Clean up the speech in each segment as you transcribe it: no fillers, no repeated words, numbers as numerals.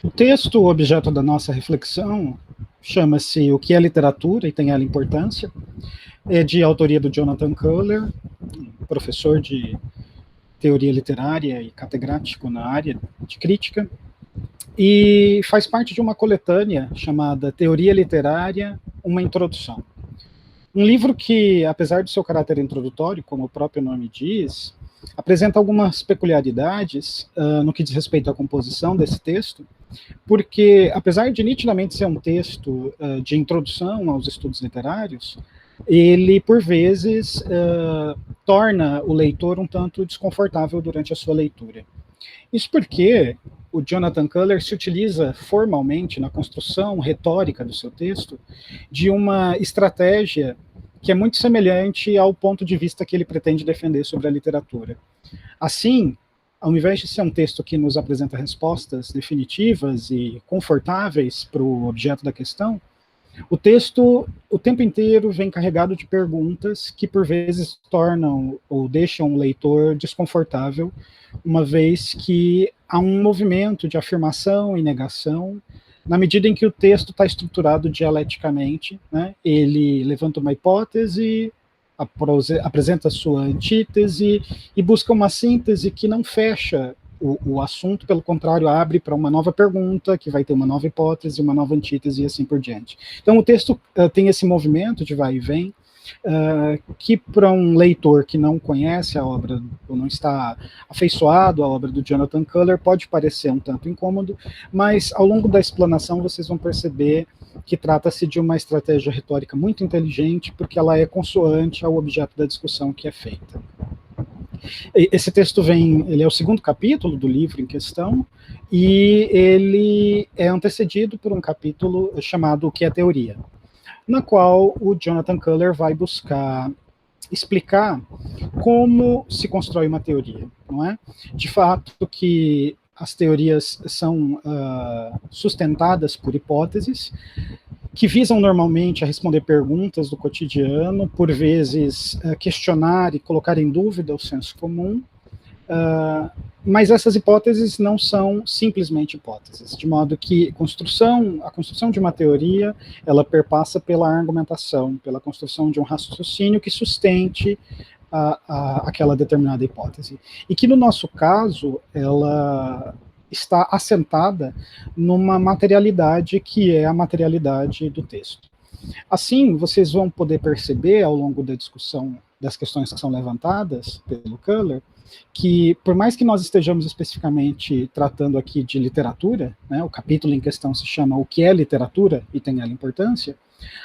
O texto, objeto da nossa reflexão, chama-se O que é Literatura e tem ela importância. É de autoria do Jonathan Culler, professor de teoria literária e catedrático na área de crítica, e faz parte de uma coletânea chamada Teoria Literária, uma Introdução. Um livro que, apesar do seu caráter introdutório, como o próprio nome diz, apresenta algumas peculiaridades no que diz respeito à composição desse texto, porque, apesar de nitidamente ser um texto de introdução aos estudos literários, ele, por vezes, torna o leitor um tanto desconfortável durante a sua leitura. Isso porque o Jonathan Culler se utiliza formalmente na construção retórica do seu texto de uma estratégia que é muito semelhante ao ponto de vista que ele pretende defender sobre a literatura. Assim, ao invés de ser um texto que nos apresenta respostas definitivas e confortáveis para o objeto da questão, o texto, o tempo inteiro, vem carregado de perguntas que, por vezes, tornam ou deixam o leitor desconfortável, uma vez que há um movimento de afirmação e negação, na medida em que o texto está estruturado dialeticamente, né? Ele levanta uma hipótese, apresenta sua antítese e busca uma síntese que não fecha o assunto, pelo contrário, abre para uma nova pergunta, que vai ter uma nova hipótese, uma nova antítese e assim por diante. Então, o texto tem esse movimento de vai e vem, que para um leitor que não conhece a obra, ou não está afeiçoado à obra do Jonathan Culler, pode parecer um tanto incômodo, mas ao longo da explanação vocês vão perceber que trata-se de uma estratégia retórica muito inteligente, porque ela é consoante ao objeto da discussão que é feita. Esse texto ele é o segundo capítulo do livro em questão, e ele é antecedido por um capítulo chamado O que é Teoria, na qual o Jonathan Culler vai buscar explicar como se constrói uma teoria, não é? De fato que as teorias são sustentadas por hipóteses, que visam normalmente a responder perguntas do cotidiano, por vezes questionar e colocar em dúvida o senso comum, mas essas hipóteses não são simplesmente hipóteses, de modo que a construção de uma teoria, ela perpassa pela argumentação, pela construção de um raciocínio que sustente aquela determinada hipótese. E que, no nosso caso, ela está assentada numa materialidade que é a materialidade do texto. Assim, vocês vão poder perceber, ao longo da discussão das questões que são levantadas pelo Culler, que, por mais que nós estejamos especificamente tratando aqui de literatura, né, o capítulo em questão se chama O que é Literatura e tem ela importância,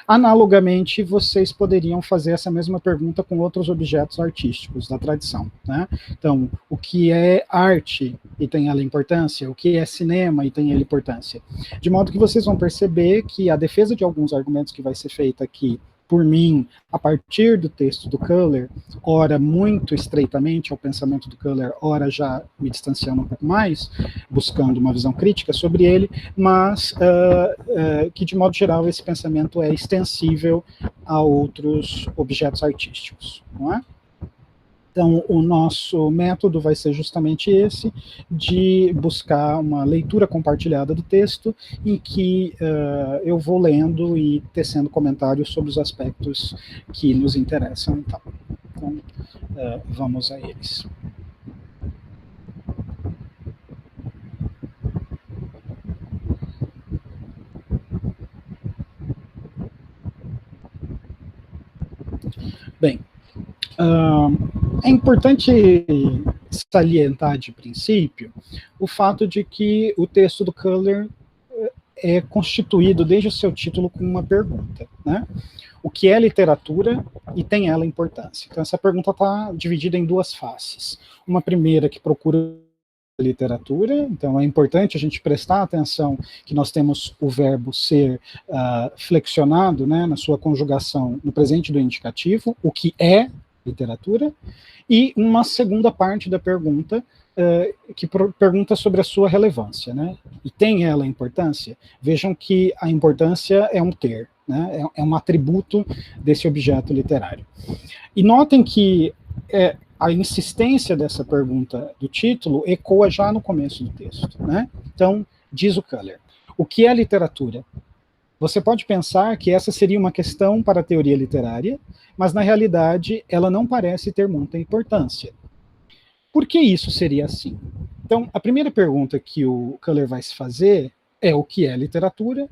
analogamente vocês poderiam fazer essa mesma pergunta com outros objetos artísticos da tradição, né? Então, o que é arte e tem ela importância, o que é cinema e tem ela importância. De modo que vocês vão perceber que a defesa de alguns argumentos que vai ser feita aqui por mim, a partir do texto do Culler, ora muito estreitamente ao pensamento do Culler, ora já me distanciando um pouco mais, buscando uma visão crítica sobre ele, mas que, de modo geral, esse pensamento é extensível a outros objetos artísticos, não é? Então, o nosso método vai ser justamente esse, de buscar uma leitura compartilhada do texto, em que eu vou lendo e tecendo comentários sobre os aspectos que nos interessam. Então, vamos a eles. Bem, é importante salientar de princípio o fato de que o texto do Culler é constituído desde o seu título com uma pergunta, né? O que é literatura e tem ela importância? Então essa pergunta está dividida em duas faces. Uma primeira que procura literatura, então é importante a gente prestar atenção que nós temos o verbo ser flexionado, né, na sua conjugação no presente do indicativo, o que é literatura, e uma segunda parte da pergunta que pergunta sobre a sua relevância, né? E tem ela importância? Vejam que a importância é um ter, né? É um atributo desse objeto literário. E notem que a insistência dessa pergunta do título ecoa já no começo do texto, né? Então, Diz o Köhler. O que é literatura? Você pode pensar que essa seria uma questão para a teoria literária, mas na realidade ela não parece ter muita importância. Por que isso seria assim? Então, a primeira pergunta que o Köhler vai se fazer é o que é literatura,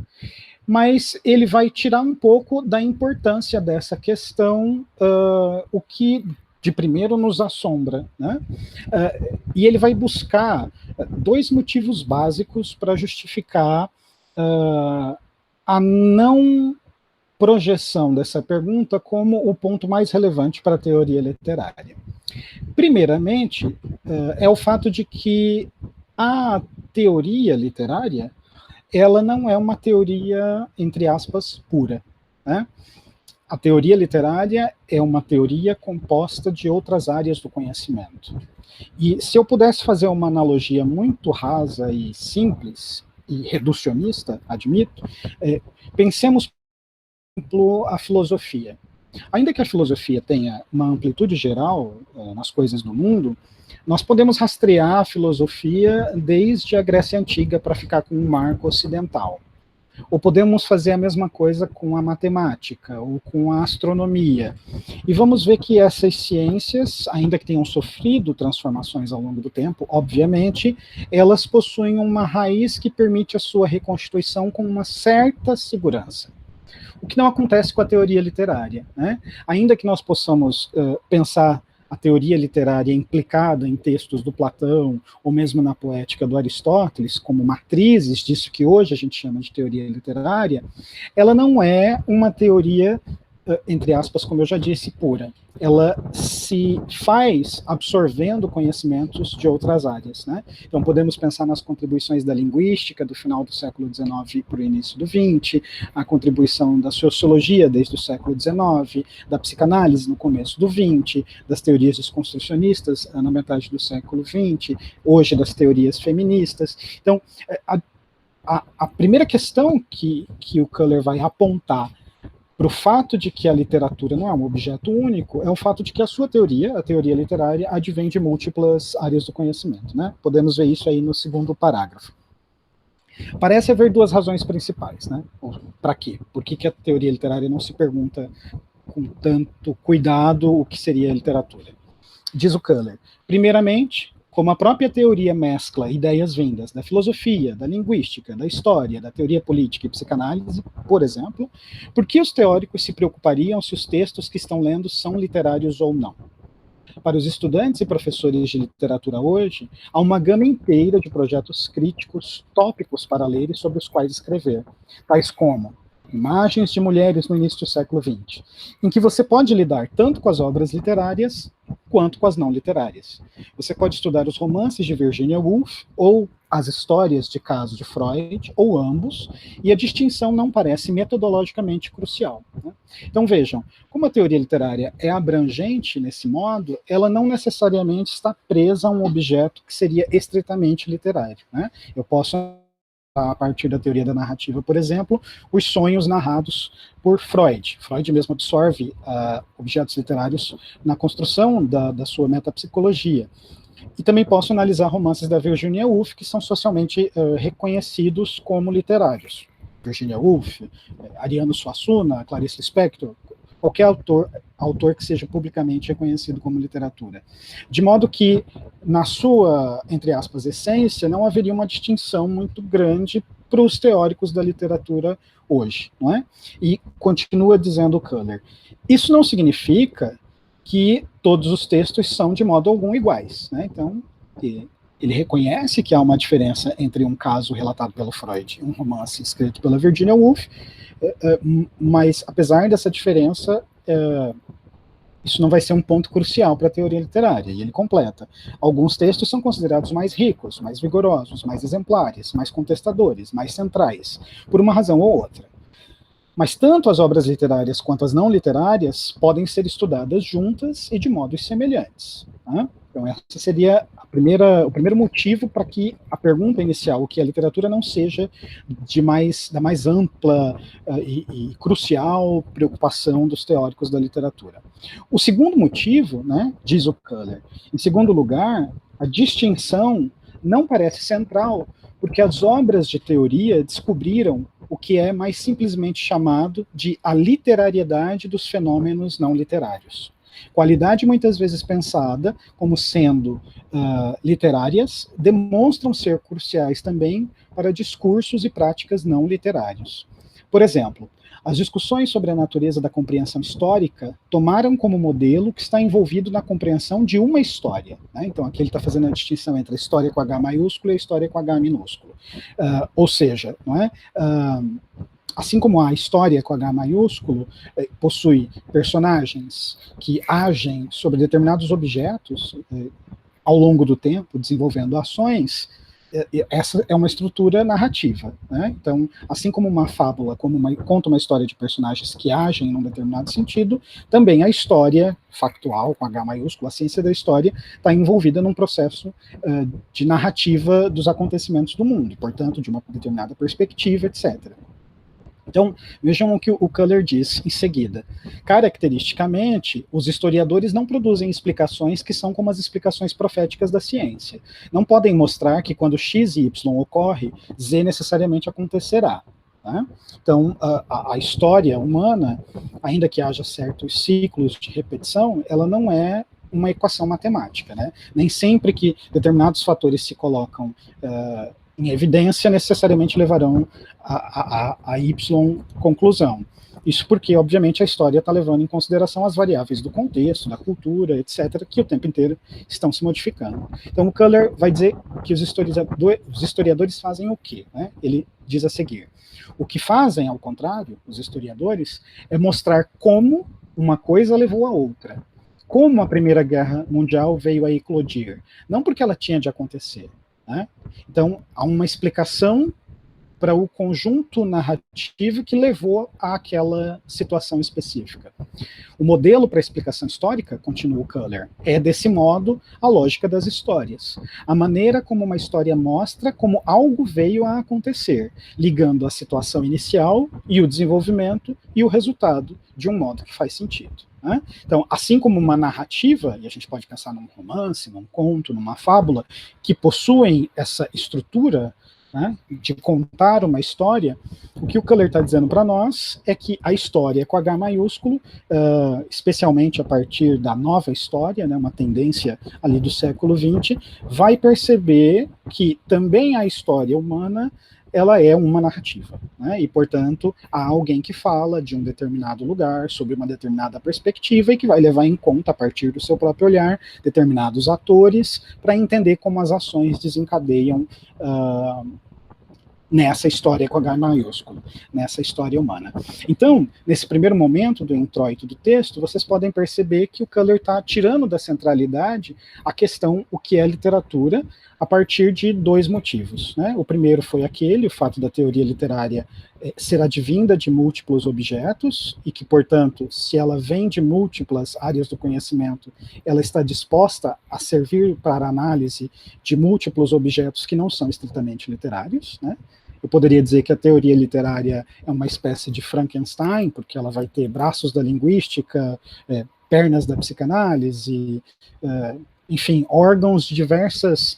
mas ele vai tirar um pouco da importância dessa questão, o que de primeiro nos assombra, né? E ele vai buscar dois motivos básicos para justificar a não projeção dessa pergunta como o ponto mais relevante para a teoria literária. Primeiramente, é o fato de que a teoria literária, ela não é uma teoria, entre aspas, pura, né? A teoria literária é uma teoria composta de outras áreas do conhecimento. E se eu pudesse fazer uma analogia muito rasa e simples, e reducionista, admito, pensemos, por exemplo, a filosofia. Ainda que a filosofia tenha uma amplitude geral nas coisas do mundo, nós podemos rastrear a filosofia desde a Grécia Antiga para ficar com um marco ocidental. Ou podemos fazer a mesma coisa com a matemática ou com a astronomia. E vamos ver que essas ciências, ainda que tenham sofrido transformações ao longo do tempo, obviamente, elas possuem uma raiz que permite a sua reconstituição com uma certa segurança. O que não acontece com a teoria literária, né? Ainda que nós possamos pensar a teoria literária implicada em textos do Platão, ou mesmo na poética do Aristóteles, como matrizes disso que hoje a gente chama de teoria literária, ela não é uma teoria, entre aspas, como eu já disse, pura. Ela se faz absorvendo conhecimentos de outras áreas, né? Então podemos pensar nas contribuições da linguística do final do século XIX para o início do XX, a contribuição da sociologia desde o século XIX, da psicanálise no começo do XX, das teorias desconstrucionistas na metade do século XX, hoje das teorias feministas. Então, a primeira questão que o Köhler vai apontar para o fato de que a literatura não é um objeto único, é o fato de que a sua teoria, a teoria literária, advém de múltiplas áreas do conhecimento, né? Podemos ver isso aí no segundo parágrafo. Parece haver duas razões principais, né? Para quê? Por que a teoria literária não se pergunta com tanto cuidado o que seria a literatura? Diz o Köhler. Primeiramente, como a própria teoria mescla ideias vindas da filosofia, da linguística, da história, da teoria política e psicanálise, por exemplo, por que os teóricos se preocupariam se os textos que estão lendo são literários ou não? Para os estudantes e professores de literatura hoje, há uma gama inteira de projetos críticos, tópicos para ler e sobre os quais escrever, tais como Imagens de Mulheres no Início do Século XX, em que você pode lidar tanto com as obras literárias quanto com as não literárias. Você pode estudar os romances de Virginia Woolf ou as histórias de caso de Freud, ou ambos, e a distinção não parece metodologicamente crucial, né? Então vejam, como a teoria literária é abrangente nesse modo, ela não necessariamente está presa a um objeto que seria estritamente literário, né? Eu posso, a partir da teoria da narrativa, por exemplo, os sonhos narrados por Freud. Freud mesmo absorve objetos literários na construção da sua metapsicologia. E também posso analisar romances da Virginia Woolf, que são socialmente reconhecidos como literários. Virginia Woolf, Ariano Suassuna, Clarice Lispector, qualquer autor que seja publicamente reconhecido como literatura. De modo que, na sua, entre aspas, essência, não haveria uma distinção muito grande para os teóricos da literatura hoje, não é? E continua dizendo o Köhler. Isso não significa que todos os textos são, de modo algum, iguais, né? Então, ele reconhece que há uma diferença entre um caso relatado pelo Freud e um romance escrito pela Virginia Woolf, mas, apesar dessa diferença, isso não vai ser um ponto crucial para a teoria literária, e ele completa. Alguns textos são considerados mais ricos, mais vigorosos, mais exemplares, mais contestadores, mais centrais, por uma razão ou outra. Mas tanto as obras literárias quanto as não literárias podem ser estudadas juntas e de modos semelhantes, né? Então, esse seria o primeiro motivo para que a pergunta inicial, o que é literatura, não seja da mais ampla e crucial preocupação dos teóricos da literatura. O segundo motivo, né, diz o Köhler, em segundo lugar, a distinção não parece central, Porque as obras de teoria descobriram o que é mais simplesmente chamado de a literariedade dos fenômenos não literários. Qualidade muitas vezes pensada como sendo literárias, demonstram ser cruciais também para discursos e práticas não literários. Por exemplo, as discussões sobre a natureza da compreensão histórica tomaram como modelo que está envolvido na compreensão de uma história. Né? Então, aqui ele está fazendo a distinção entre a história com H maiúsculo e a história com H minúsculo. Ou seja, não é? Assim como a história com H maiúsculo possui personagens que agem sobre determinados objetos ao longo do tempo, desenvolvendo ações, essa é uma estrutura narrativa. Né? Então, assim como uma fábula conta uma história de personagens que agem em um determinado sentido, também a história factual, com H maiúsculo, a ciência da história, está envolvida num processo de narrativa dos acontecimentos do mundo, portanto, de uma determinada perspectiva, etc. Então, vejam o que o Köhler diz em seguida. Caracteristicamente, os historiadores não produzem explicações que são como as explicações proféticas da ciência. Não podem mostrar que quando X e Y ocorre, Z necessariamente acontecerá. Tá? Então, a história humana, ainda que haja certos ciclos de repetição, ela não é uma equação matemática. Né? Nem sempre que determinados fatores se colocam em evidência, necessariamente levarão a Y conclusão. Isso porque, obviamente, a história está levando em consideração as variáveis do contexto, da cultura, etc., que o tempo inteiro estão se modificando. Então, o Köhler vai dizer que os historiadores fazem o quê? Né? Ele diz a seguir: o que fazem, ao contrário, os historiadores, é mostrar como uma coisa levou a outra. Como a Primeira Guerra Mundial veio a eclodir. Não porque ela tinha de acontecer. Né? Então, há uma explicação para o conjunto narrativo que levou àquela situação específica. O modelo para a explicação histórica, continua o Köhler, é, desse modo, a lógica das histórias. A maneira como uma história mostra como algo veio a acontecer, ligando a situação inicial e o desenvolvimento e o resultado de um modo que faz sentido. Né? Então, assim como uma narrativa, e a gente pode pensar num romance, num conto, numa fábula, que possuem essa estrutura, né, de contar uma história, o que o Köhler está dizendo para nós é que a história com H maiúsculo, especialmente a partir da nova história, né, uma tendência ali do século XX, vai perceber que também a história humana ela é uma narrativa, né? E, portanto, há alguém que fala de um determinado lugar, sobre uma determinada perspectiva, e que vai levar em conta, a partir do seu próprio olhar, determinados atores, para entender como as ações desencadeiam nessa história com H maiúsculo, nessa história humana. Então, nesse primeiro momento do introito do texto, vocês podem perceber que o Köhler está tirando da centralidade a questão o que é literatura, a partir de dois motivos. Né? O primeiro foi o fato da teoria literária ser advinda de múltiplos objetos, e que, portanto, se ela vem de múltiplas áreas do conhecimento, ela está disposta a servir para a análise de múltiplos objetos que não são estritamente literários. Né? Eu poderia dizer que a teoria literária é uma espécie de Frankenstein, porque ela vai ter braços da linguística, pernas da psicanálise, enfim, órgãos de diversas,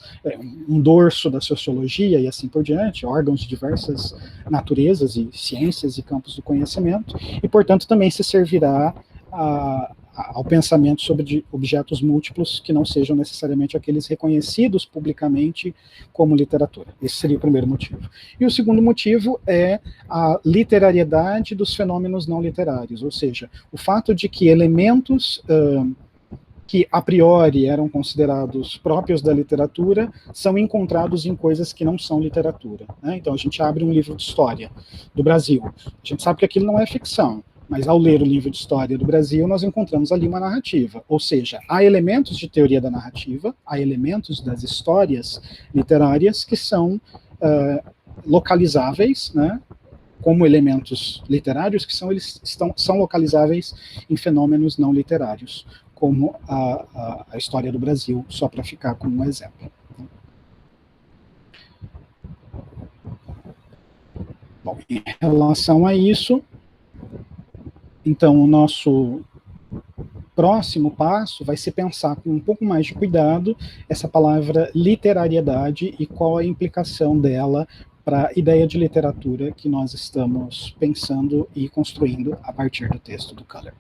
um dorso da sociologia e assim por diante, órgãos de diversas naturezas e ciências e campos do conhecimento, e, portanto, também se servirá ao pensamento sobre objetos múltiplos que não sejam necessariamente aqueles reconhecidos publicamente como literatura. Esse seria o primeiro motivo. E o segundo motivo é a literariedade dos fenômenos não literários, ou seja, o fato de que elementos que a priori eram considerados próprios da literatura, são encontrados em coisas que não são literatura. Né? Então, a gente abre um livro de história do Brasil. A gente sabe que aquilo não é ficção, mas ao ler o livro de história do Brasil, nós encontramos ali uma narrativa. Ou seja, há elementos de teoria da narrativa, há elementos das histórias literárias que são localizáveis, né? Como elementos literários que são localizáveis em fenômenos não literários, como a história do Brasil, só para ficar como um exemplo. Bom, em relação a isso, então, o nosso próximo passo vai ser pensar com um pouco mais de cuidado essa palavra literariedade e qual a implicação dela para a ideia de literatura que nós estamos pensando e construindo a partir do texto do Keller.